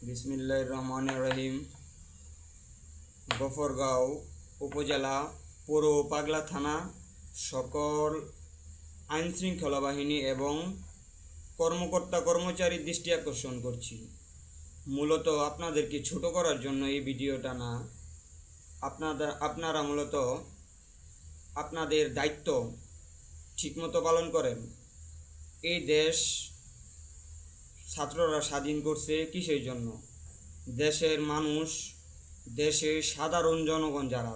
বিসমিল্লাহির রহমানির রহিম। গফরগাঁও উপজেলা পৌর পাগলা থানা সকল আইনশৃঙ্খলা বাহিনী এবং কর্মকর্তা কর্মচারীর দৃষ্টি আকর্ষণ করছি। মূলত আপনাদেরকে ছোট করার জন্য এই ভিডিওটা না, আপনারা মূলত আপনাদের দায়িত্ব ঠিকমতো পালন করেন। এই দেশ ছাত্ররা স্বাধীন করছে কিসের জন্য? দেশের মানুষ, দেশের সাধারণ জনগণ যারা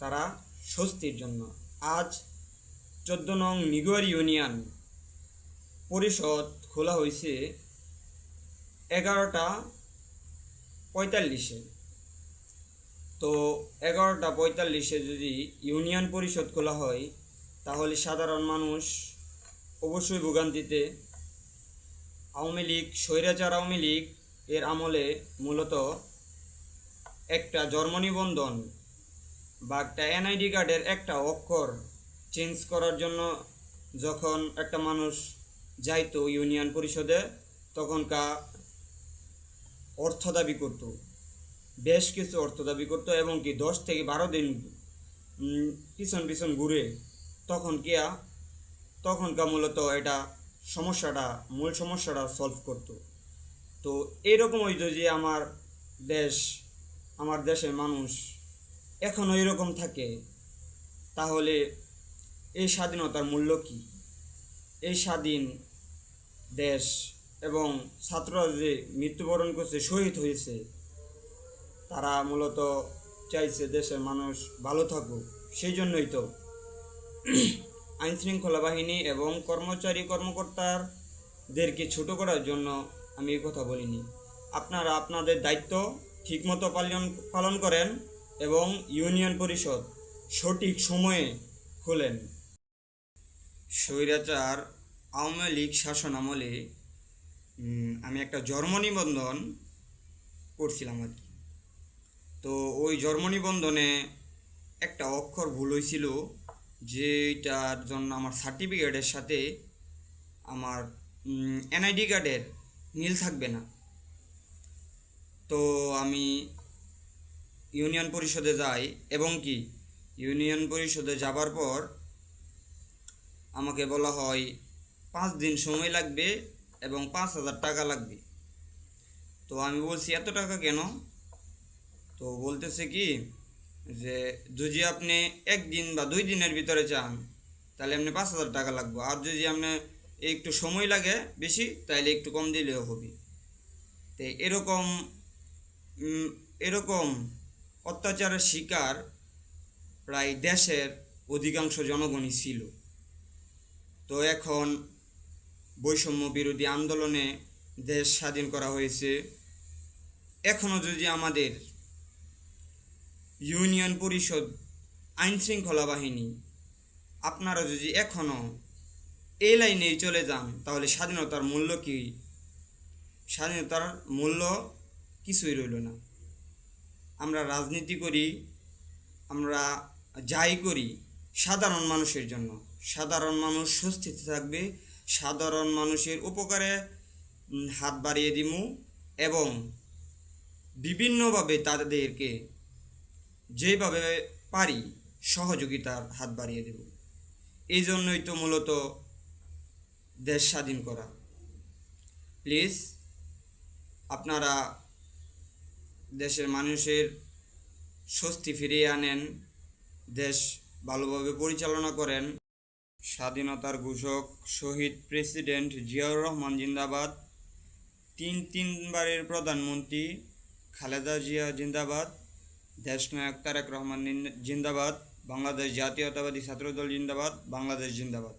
তারা স্বস্তির জন্য। আজ 14 নং নিগোয়ার ইউনিয়ন পরিষদ খোলা হয়েছে 11টা 45-এ। তো 11টা 45-এ যদি ইউনিয়ন পরিষদ খোলা হয় তাহলে সাধারণ মানুষ অবশ্যই ভোগান্তিতে। আওয়ামী লীগ, স্বৈরাচার আওয়ামী লীগ এর আমলে মূলত একটা জন্ম নিবন্ধন বা একটা এনআইডি কার্ডের একটা অক্ষর চেঞ্জ করার জন্য যখন একটা মানুষ যাইতো ইউনিয়ন পরিষদে, তখনকার অর্থ দাবি করত, বেশ কিছু অর্থ দাবি করত, এবং কি 10 থেকে 12 দিন পিছন ঘুরে তখনকার মূলত এটা মূল সমস্যাটা সলভ করত। তো এইরকম হইতো যে আমার দেশের মানুষ এখনও এরকম থাকে, তাহলে এই স্বাধীনতার মূল্য কি? এই স্বাধীন দেশ এবং ছাত্ররা যে মৃত্যুবরণ করছে, শহীদ হয়েছে, তারা মূলত চাইছে দেশের মানুষ ভালো থাকুক। সেই জন্যই তো আইনশৃঙ্খলা বাহিনী এবং কর্মকর্তাদেরকে ছোট করার জন্য আমি এই কথা বলিনি। আপনারা আপনাদের দায়িত্ব ঠিকমতো পালন করেন এবং ইউনিয়ন পরিষদ সঠিক সময়ে খোলেন। স্বৈরাচার আওয়ামী লীগ শাসন আমলে আমি একটা জন্ম নিবন্ধন করছিলাম আর কি। তো ওই জন্ম নিবন্ধনে একটা অক্ষর ভুল হয়েছিল, যেটার জন্য আমার সার্টিফিকেটের সাথে আমার এনআইডি কার্ডের মিল থাকবে না। তো আমি ইউনিয়ন পরিষদে যাই, এবং কি ইউনিয়ন পরিষদে যাবার পর আমাকে বলা হয় 5 দিন সময় লাগবে এবং 5,000 টাকা লাগবে। তো আমি বলছি এত টাকা কেন? তো বলতেছে কি যে যদি আপনি 1 দিন বা 2 দিনের ভিতরে চান তাহলে আপনি 5,000 টাকা লাগবে, আর যদি আপনি একটু সময় লাগে বেশি তাহলে একটু কম দিলেও হবে। তো এরকম অত্যাচারের শিকার প্রায় দেশের অধিকাংশ জনগণই ছিল। তো এখন বৈষম্য বিরোধী আন্দোলনে দেশ স্বাধীন করা হয়েছে। এখনও যদি আমাদের ইউনিয়ন পরিষদ, আইনশৃঙ্খলা বাহিনী, আপনারা যদি এখনও এই লাইনেই চলে যান তাহলে স্বাধীনতার মূল্য কি? স্বাধীনতার মূল্য কিছুই রইল না। আমরা রাজনীতি করি, আমরা যাই করি সাধারণ মানুষের জন্য। সাধারণ মানুষ স্বস্তিতে থাকবে, সাধারণ মানুষের উপকারে হাত বাড়িয়ে দিমু এবং বিভিন্নভাবে তাদেরকে যেভাবে পারি সহযোগিতার হাত বাড়িয়ে দেব। এই জন্যই তো মূলত দেশ স্বাধীন করা। প্লিজ আপনারা দেশের মানুষের স্বস্তি ফিরিয়ে আনেন, দেশ ভালোভাবে পরিচালনা করেন। স্বাধীনতার ঘোষক শহীদ প্রেসিডেন্ট জিয়াউর রহমান জিন্দাবাদ, তিনবারের প্রধানমন্ত্রী খালেদা জিয়া জিন্দাবাদ, দেশনায়ক তারেক রহমান জিন্দাবাদ, বাংলাদেশ জাতীয়তাবাদী ছাত্রদল জিন্দাবাদ, বাংলাদেশ জিন্দাবাদ।